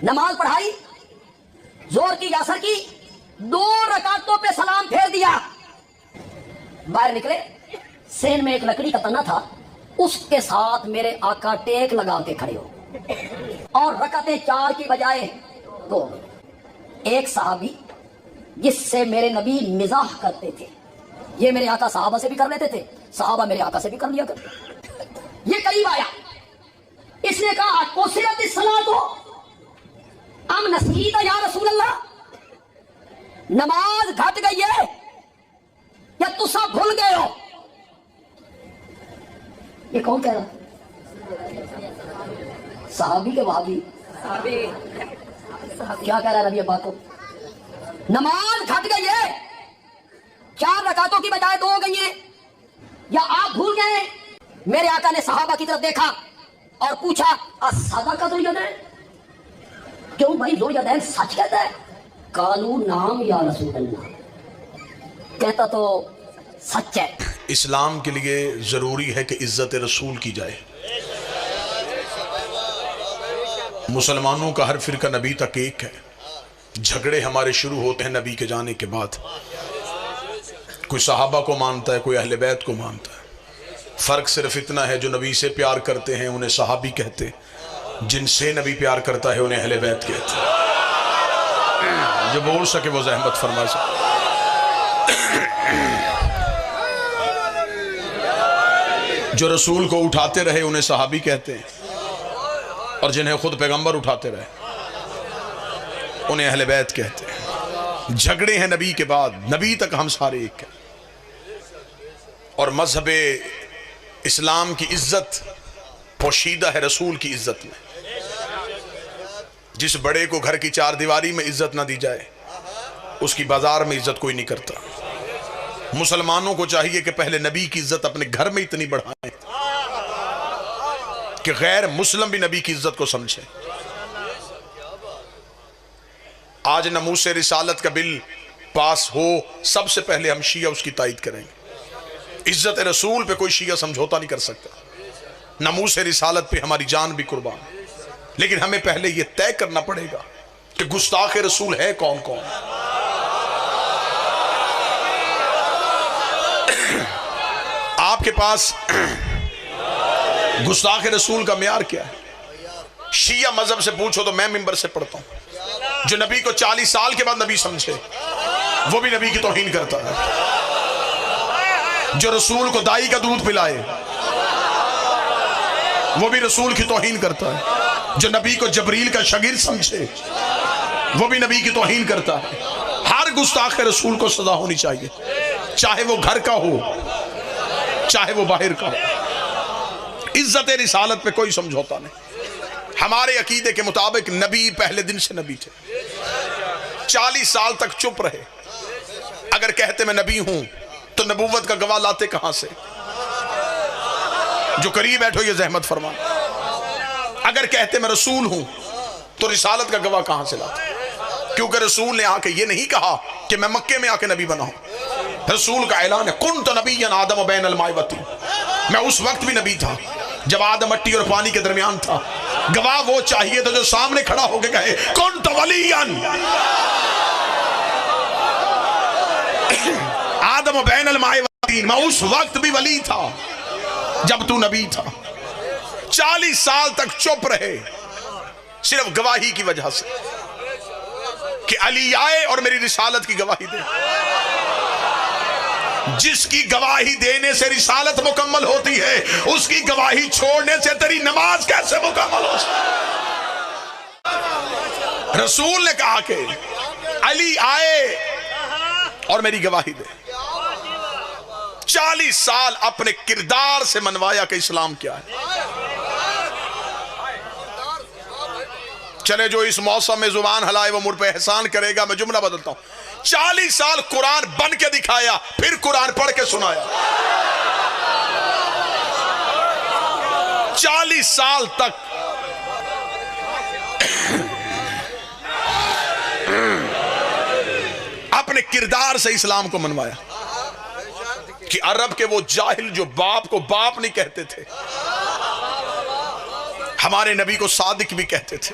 نماز پڑھائی، زور کی یاسر کی، 2 رکعتوں پہ سلام پھیر دیا، باہر نکلے، سین میں ایک لکڑی کا تنا تھا، اس کے ساتھ میرے آقا ٹیک لگا کے کھڑے ہو، اور رکعتیں 4 کی بجائے 2۔ ایک صحابی جس سے میرے نبی مزاح کرتے تھے، یہ میرے آقا صحابہ سے بھی کر لیتے تھے، صحابہ میرے آقا سے بھی کر لیا کرتے، یہ قریب آیا، اس نے کہا قصرت الصلاۃ ام نسیت یا رسول اللہ، نماز گھٹ گئی ہے یا تسا بھول گئے ہو؟ یہ کون کہہ رہا؟ صحابی کے وہابی کیا کہہ رہا ہے نبی ابا کو؟ نماز گھٹ گئی ہے، 4 رکعتوں کی بجائے 2 ہو گئی ہیں، یا آپ بھول گئے ہیں؟ میرے آقا نے صحابہ کی طرف دیکھا اور پوچھا الصدقۃ ذو الیدین، کیوں بھائی ذو الیدین سچ کہتا ہے؟ قالوا نعم یا رسول اللہ، کہتا تو سچ ہے۔ اسلام کے لیے ضروری ہے کہ عزت رسول کی جائے۔ مسلمانوں کا ہر فرقہ نبی تک ایک ہے، جھگڑے ہمارے شروع ہوتے ہیں نبی کے جانے کے بعد، کوئی صحابہ کو مانتا ہے، کوئی اہل بیت کو مانتا ہے، فرق صرف اتنا ہے جو نبی سے پیار کرتے ہیں انہیں صحابی کہتے، جن سے نبی پیار کرتا ہے انہیں اہل بیت کہتے، جو بول سکے وہ زحمت فرما سکے۔ جو رسول کو اٹھاتے رہے انہیں صحابی کہتے ہیں، اور جنہیں خود پیغمبر اٹھاتے رہے انہیں اہل بیت کہتے ہیں۔ جھگڑے ہیں نبی کے بعد، نبی تک ہم سارے ایک ہیں، اور مذہب اسلام کی عزت پوشیدہ ہے رسول کی عزت میں۔ جس بڑے کو گھر کی 4 دیواری میں عزت نہ دی جائے اس کی بازار میں عزت کوئی نہیں کرتا۔ مسلمانوں کو چاہیے کہ پہلے نبی کی عزت اپنے گھر میں اتنی بڑھائیں کہ غیر مسلم بھی نبی کی عزت کو سمجھیں۔ آج ناموس رسالت کا بل پاس ہو، سب سے پہلے ہم شیعہ اس کی تائید کریں گے۔ عزت رسول پہ کوئی شیعہ سمجھوتا نہیں کر سکتا، ناموس رسالت پہ ہماری جان بھی قربان، لیکن ہمیں پہلے یہ طے کرنا پڑے گا کہ گستاخ رسول ہے کون کون۔ آپ کے پاس گستاخ رسول کا معیار کیا ہے؟ شیعہ مذہب سے پوچھو تو میں منبر سے پڑھتا ہوں، جو نبی کو 40 سال کے بعد نبی سمجھے وہ بھی نبی کی توہین کرتا ہے، جو رسول کو دائی کا دودھ پلائے وہ بھی رسول کی توہین کرتا ہے، جو نبی کو جبریل کا شاگرد سمجھے وہ بھی نبی کی توہین کرتا ہے۔ ہر گستاخ رسول کو سزا ہونی چاہیے، چاہے وہ گھر کا ہو چاہے وہ باہر کا ہو۔ عزت رسالت پہ کوئی سمجھوتا نہیں۔ ہمارے عقیدے کے مطابق نبی پہلے دن سے نبی تھے، 40 سال تک چپ رہے۔ اگر کہتے میں نبی ہوں تو نبوت کا گواہ لاتے کہاں سے؟ جو قریب بیٹھو یہ زحمت فرما۔ اگر کہتے میں رسول ہوں تو رسالت کا گواہ کہاں سے لاتے؟ کیونکہ رسول نے آ کے یہ نہیں کہا کہ میں مکے میں آ کے نبی بنا ہوں۔ رسول کا اعلان ہے کنت نبیا آدم بین الماء والطین، میں اس وقت بھی نبی تھا جب آدم مٹی اور پانی کے درمیان تھا۔ گواہ وہ چاہیے تو جو سامنے کھڑا ہو کے کہے کنت ولیا آدم بین الماء والطین، میں اس وقت بھی ولی تھا جب تو نبی تھا۔ 40 سال تک چپ رہے صرف گواہی کی وجہ سے کہ علی آئے اور میری رسالت کی گواہی دے۔ جس کی گواہی دینے سے رسالت مکمل ہوتی ہے اس کی گواہی چھوڑنے سے تیری نماز کیسے مکمل ہو سکتی؟ رسول نے کہا کہ علی آئے اور میری گواہی دے۔ 40 سال اپنے کردار سے منوایا کہ اسلام کیا ہے۔ چلے جو اس موسم میں زبان ہلائے وہ مجھ پہ احسان کرے گا، میں جملہ بدلتا ہوں۔ 40 سال قرآن بن کے دکھایا، پھر قرآن پڑھ کے سنایا۔ 40 سال تک اپنے کردار سے اسلام کو منوایا کہ عرب کے وہ جاہل جو باپ کو باپ نہیں کہتے تھے ہمارے نبی کو صادق بھی کہتے تھے۔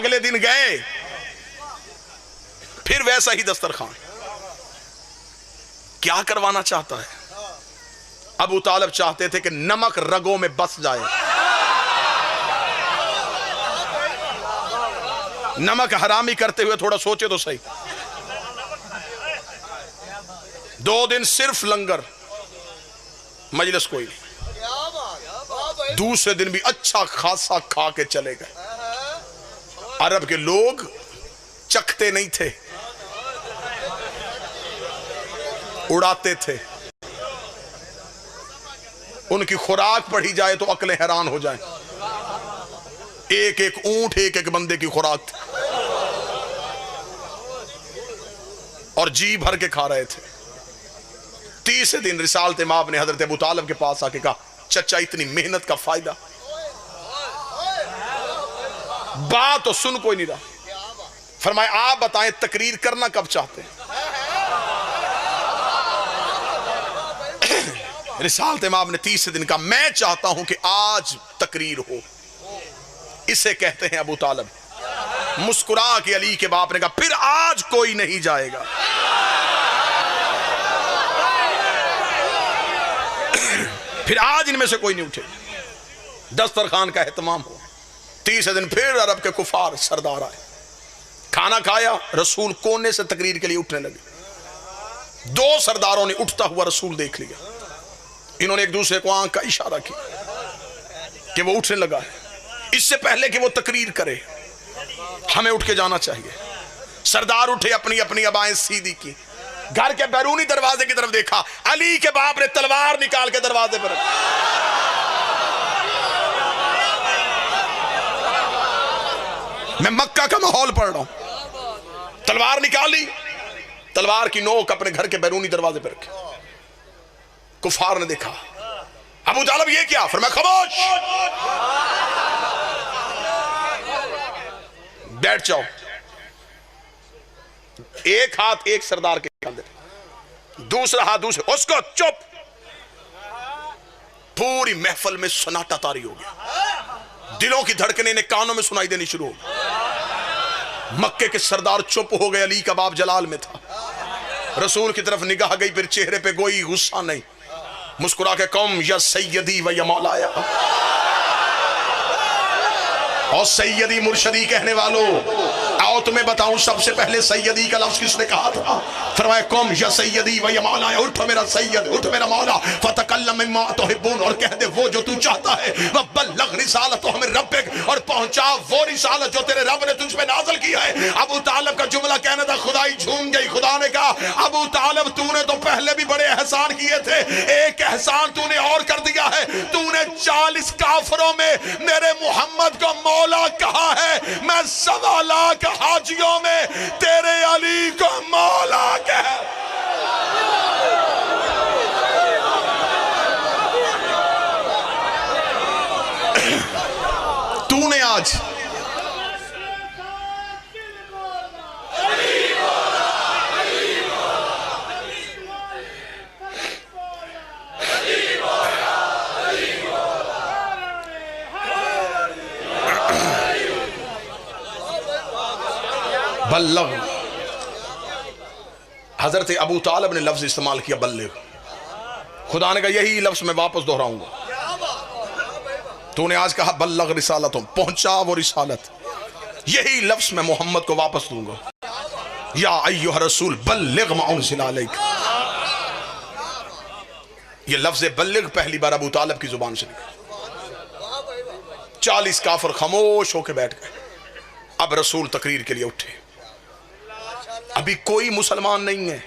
اگلے دن گئے پھر ویسا ہی دسترخوان. کیا کروانا چاہتا ہے؟ ابو طالب چاہتے تھے کہ نمک رگوں میں بس جائے. نمک حرامی کرتے ہوئے تھوڑا سوچے تو صحیح. 2 دن صرف لنگر، مجلس کوئی نہیں. دوسرے دن بھی اچھا خاصا کھا کے چلے گئے. عرب کے لوگ چکھتے نہیں تھے، اڑاتے تھے. ان کی خوراک پڑھی جائے تو عقلیں حیران ہو جائیں. ایک ایک اونٹ ایک ایک بندے کی خوراک تھی اور جی بھر کے کھا رہے تھے. تیسرے دن رسالت مآب نے حضرت ابو طالب کے پاس آ کے کہا چچا اتنی محنت کا فائدہ؟ بات تو سن کوئی نہیں رہا. فرمایا آپ بتائیں تقریر کرنا کب چاہتے ہیں؟ رسالت مآب نے تیسرے دن کہا میں چاہتا ہوں کہ آج تقریر ہو. اسے کہتے ہیں ابو طالب. مسکرا کے علی کے باپ نے کہا پھر آج کوئی نہیں جائے گا. پھر آج ان میں سے کوئی نہیں اٹھے. دسترخوان کا اہتمام ہو. تیسرے دن پھر عرب کے کفار سردار آئے. کھانا کھایا، رسول کونے سے تقریر کے لیے اٹھنے لگے. 2 سرداروں نے اٹھتا ہوا رسول دیکھ لیا. انہوں نے ایک دوسرے کو آنکھ کا اشارہ کیا کہ وہ اٹھنے لگا ہے. اس سے پہلے کہ وہ تقریر کرے ہمیں اٹھ کے جانا چاہیے. سردار اٹھے، اپنی اپنی ابائیں سیدھی کی. گھر کے بیرونی دروازے کی طرف دیکھا. علی کے باپ نے تلوار نکال کے دروازے پر رکھی. میں مکہ کا ماحول پڑھ رہا ہوں. تلوار نکالی، تلوار کی نوک اپنے گھر کے بیرونی دروازے پر رکھی. کفار نے دیکھا. ابو طالب یہ کیا؟ فرمایا خاموش، بیٹھ جاؤ. ایک ہاتھ ایک سردار کے کندھے، دوسرا ہاتھ دوسرے. اس کو چپ. پوری محفل میں سناٹا طاری ہو گیا. دلوں کی دھڑکنیں نے کانوں میں سنائی دینی شروع ہو گئی. مکے کے سردار چپ ہو گئے. علی کا باپ جلال میں تھا. رسول کی طرف نگاہ گئی، پھر چہرے پہ کوئی غصہ نہیں. مسکرا کے قوم یا سیدی و یا مولایا. اور سیدی مرشدی کہنے والوں آؤ تمہیں بتاؤں سب سے پہلے سیدی کا لفظ کس نے کہا تھا؟ فرمایا قوم یا سیدی و یا مولایا. اٹھ میرا سید، اٹھ میرا مولا. فتکلم مما تحبون، اور کہہ دے وہ جو تو چاہتا ہے. وبلغ رسالتہ من ربک، اور پہنچا وہ رسالت جو تیرے رب نے تجھ پہ نازل کیا ہے. ابو طالب کا جملہ کہنا تھا خدائی جھوم گئی. خدا نے کہا ابو طالب تو نے تو پہلے بھی بڑے احسان کیے تھے، ایک احسان تو نے اور کر دیا ہے. تو نے 40 کافروں میں میرے محمد کو مولا کہا ہے. میں 1.25 لاکھ حاجیوں میں تیرے علی کو مولا کہہ. تو نے آج بلغ. حضرت ابو طالب نے لفظ استعمال کیا بلغ. خدا نے کہا یہی لفظ میں واپس دہراؤں گا. تو نے آج کہا بلغ رسالتوں، پہنچا وہ رسالت. یہی لفظ میں محمد کو واپس دوں گا. یا ایھا رسول بلغ ما انزل علیک. یہ لفظ بلغ پہلی بار ابو طالب کی زبان سے نکلا. 40 کافر خاموش ہو کے بیٹھ گئے. اب رسول تقریر کے لیے اٹھے. ابھی کوئی مسلمان نہیں ہے.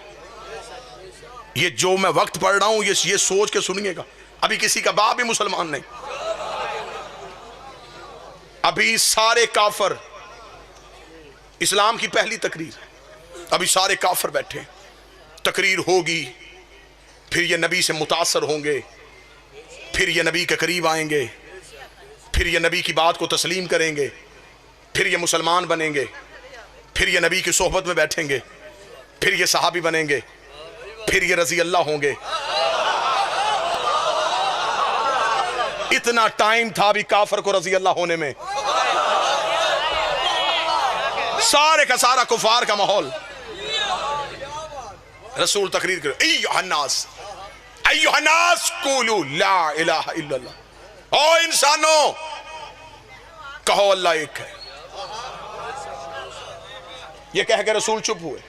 یہ جو میں وقت پڑھ رہا ہوں یہ سوچ کے سنیے گا. ابھی کسی کا باپ بھی مسلمان نہیں. ابھی سارے کافر، اسلام کی پہلی تقریر، ابھی سارے کافر بیٹھے. تقریر ہوگی، پھر یہ نبی سے متاثر ہوں گے، پھر یہ نبی کے قریب آئیں گے، پھر یہ نبی کی بات کو تسلیم کریں گے، پھر یہ مسلمان بنیں گے، پھر یہ نبی کی صحبت میں بیٹھیں گے، پھر یہ صحابی بنیں گے، پھر یہ رضی اللہ ہوں گے. اتنا ٹائم تھا بھی کافر کو رضی اللہ ہونے میں. سارے کا سارا کفار کا ماحول. رسول تقریر کرے ایھا الناس قولوا لا الہ الا اللہ. او انسانوں کہو اللہ ایک ہے. یہ کہہ کے رسول چپ ہوئے.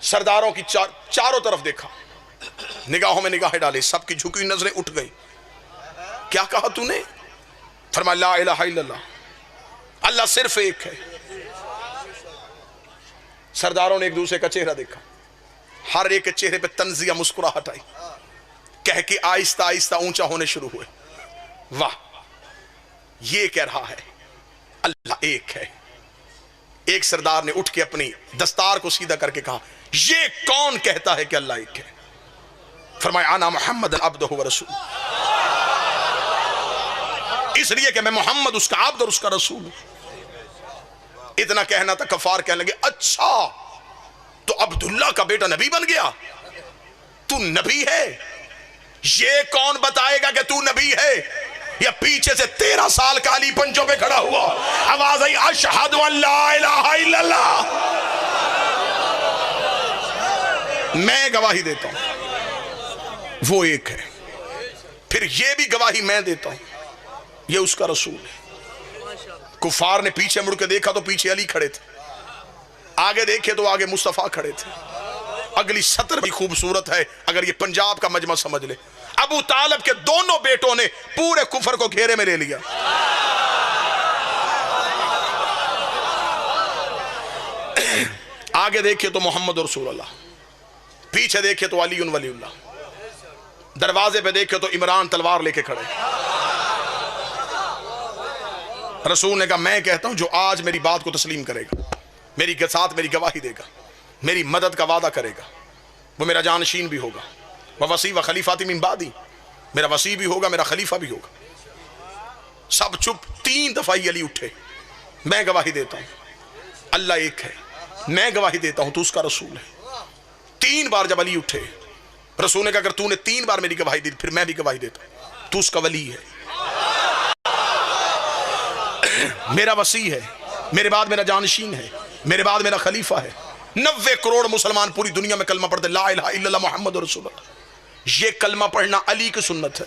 سرداروں کی چاروں طرف دیکھا, نگاہوں میں نگاہیں ڈالے, سب کی جھکی نظریں اٹھ گئی. کیا کہا تو نے؟ فرمایا لا الہ الا اللہ, اللہ صرف ایک ہے. سرداروں نے ایک دوسرے کا چہرہ دیکھا, ہر ایک کے چہرے پہ تنزیہ مسکراہٹ آئی, کہہ کے آہستہ آہستہ اونچا ہونے شروع ہوئے. واہ, یہ کہہ رہا ہے اللہ ایک ہے. ایک سردار نے اٹھ کے اپنی دستار کو سیدھا کر کے کہا, یہ کون کہتا ہے کہ اللہ ایک ہے؟ فرمایا انا محمد عبدہ و رسول, اس لیے کہ میں محمد اس کا عبد اور اس کا رسول ہوں. اتنا کہنا تھا, کفار کہنے لگے اچھا تو عبداللہ کا بیٹا نبی بن گیا, تو نبی ہے؟ یہ کون بتائے گا کہ تو نبی ہے؟ یا پیچھے سے 13 سال کا علی پنجوں پہ کھڑا ہوا, آواز آئی اشہد ان لا الہ الا اللہ, میں گواہی دیتا ہوں وہ ایک ہے. پھر یہ بھی گواہی میں دیتا ہوں یہ اس کا رسول ہے. کفار نے پیچھے مڑ کے دیکھا تو پیچھے علی کھڑے تھے, آگے دیکھے تو آگے مصطفیٰ کھڑے تھے. اگلی سطر بھی خوبصورت ہے اگر یہ پنجاب کا مجمع سمجھ لے. ابو طالب کے دونوں بیٹوں نے پورے کفر کو گھیرے میں لے لیا. آگے دیکھے تو محمد رسول اللہ, پیچھے دیکھے تو علی ولی اللہ, دروازے پہ دیکھے تو عمران تلوار لے کے کھڑے. رسول نے کہا میں کہتا ہوں جو آج میری بات کو تسلیم کرے گا, میری ساتھ میری گواہی دے گا, میری مدد کا وعدہ کرے گا, وہ میرا جانشین بھی ہوگا. وَوَصِي وَخَلِيفَاتِ مِن بَعْدِي, میرا وصی بھی ہوگا, میرا خلیفہ بھی ہوگا. سب چپ. 3 دفعہ ہی علی اٹھے, میں گواہی دیتا ہوں اللہ ایک ہے, میں گواہی دیتا ہوں تو اس کا رسول ہے. 3 بار جب علی اٹھے, رسول نے کہا اگر تو نے 3 بار میری گواہی دی پھر میں بھی گواہی دیتا ہوں تو اس کا ولی ہے, میرا وصی ہے, میرے بعد میرا جانشین ہے, میرے بعد میرا خلیفہ ہے. 90 کروڑ مسلمان پوری دنیا میں کلمہ پڑھتے لا الہ الا اللہ محمد رسول اللہ. یہ کلمہ پڑھنا علی کی سنت ہے,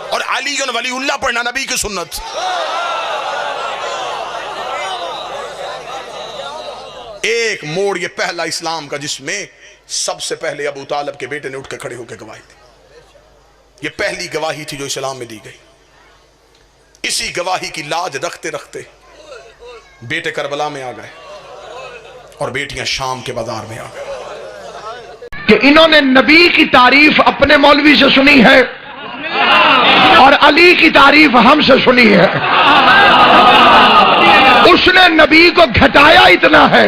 اور علی ولی اللہ پڑھنا نبی کی سنت. ایک موڑ یہ پہلا اسلام کا جس میں سب سے پہلے ابو طالب کے بیٹے نے اٹھ کے کھڑے ہو کے گواہی دی. یہ پہلی گواہی تھی جو اسلام میں دی گئی. اسی گواہی کی لاج رکھتے رکھتے بیٹے کربلا میں آ گئے اور بیٹیاں شام کے بازار میں آ گئے. کہ انہوں نے نبی کی تعریف اپنے مولوی سے سنی ہے اور علی کی تعریف ہم سے سنی ہے. اس نے نبی کو گھٹایا اتنا ہے,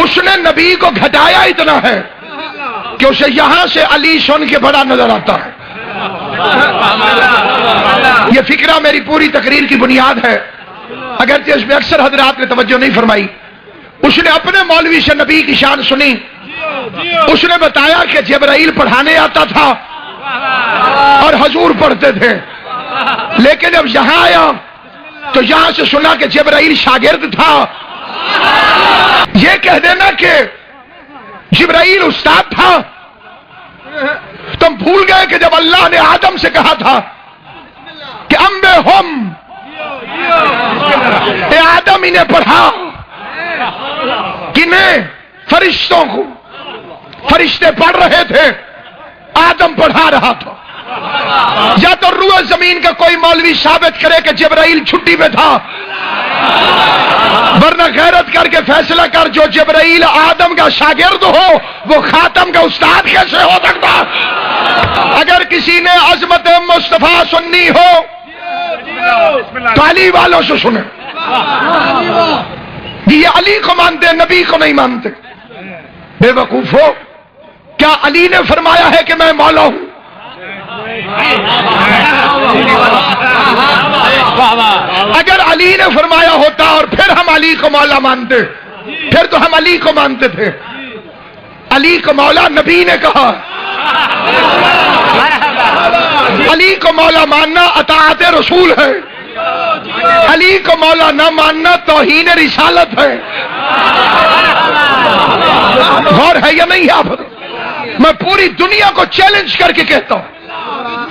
اس نے نبی کو گھٹایا اتنا ہے کہ اسے یہاں سے علی سن کے بڑا نظر آتا ہے. یہ فکرہ میری پوری تقریر کی بنیاد ہے, اگرچہ اس میں اکثر حضرات نے توجہ نہیں فرمائی. اس نے اپنے مولوی سے نبی کی شان سنی. اس نے بتایا کہ جبرائیل پڑھانے آتا تھا اور حضور پڑھتے تھے, لیکن اب یہاں آیا تو یہاں سے سنا کہ جبرائیل شاگرد تھا. یہ کہہ دینا کہ جبرائیل استاد تھا, تم بھول گئے کہ جب اللہ نے آدم سے کہا تھا کہ امبے ہم, اے آدم انہیں پڑھا. کنہیں؟ فرشتوں کو. فرشتے پڑھ رہے تھے, آدم پڑھا رہا تھا. یا تو روح زمین کا کوئی مولوی ثابت کرے کہ جبرائیل چھٹی میں تھا, ورنہ غیرت کر کے فیصلہ کر جو جبرائیل آدم کا شاگرد ہو وہ خاتم کا استاد کیسے ہو سکتا؟ اگر کسی نے عظمت مصطفیٰ سننی ہو تو علی والوں سے سنیں. یہ علی کو مانتے ہیں, نبی کو نہیں مانتے. بے وقوف ہو, کیا علی نے فرمایا ہے کہ میں مولا ہوں؟ اگر علی نے فرمایا ہوتا اور پھر ہم علی کو مولا مانتے, پھر تو ہم علی کو مانتے تھے. علی کو مولا نبی نے کہا, علی کو مولا ماننا اطاعت رسول ہے، علی کو مولا نہ ماننا توہین رسالت ہے۔ غور ہے یا نہیں آپ؟ میں پوری دنیا کو چیلنج کر کے کہتا ہوں،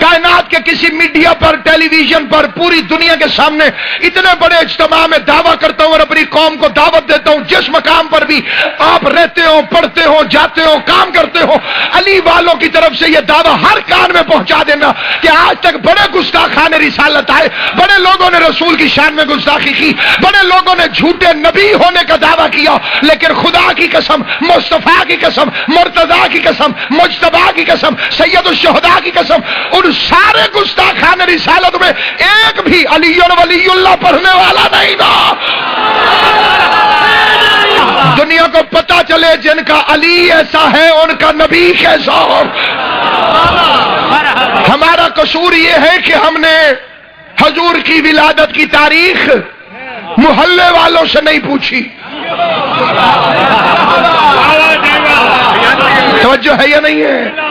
کائنات کے کسی میڈیا پر، ٹیلی ویژن پر، پوری دنیا کے سامنے اتنے بڑے اجتماع میں دعویٰ کرتا ہوں اور اپنی قوم کو دعوت دیتا ہوں، جس مقام پر بھی آپ رہتے ہو، پڑھتے ہو، جاتے ہو، کام کرتے ہو، علی والوں کی طرف سے یہ دعویٰ ہر کان میں پہنچا دینا کہ آج تک بڑے گستاخان رسالت آئے، بڑے لوگوں نے رسول کی شان میں گستاخی کی، بڑے لوگوں نے جھوٹے نبی ہونے کا دعویٰ کیا، لیکن خدا کی قسم، مصطفیٰ کی قسم، مرتضیٰ کی قسم، مجتبیٰ کی قسم، سید الشہداء کی قسم، ان سارے گستاخان رسالت میں ایک بھی علی ولی اللہ پڑھنے والا نہیں تھا۔ دنیا کو پتا چلے جن کا علی ایسا ہے ان کا نبی کیسا ہو۔ ہمارا قصور یہ ہے کہ ہم نے حضور کی ولادت کی تاریخ محلے والوں سے نہیں پوچھی۔ توجہ ہے یا نہیں ہے؟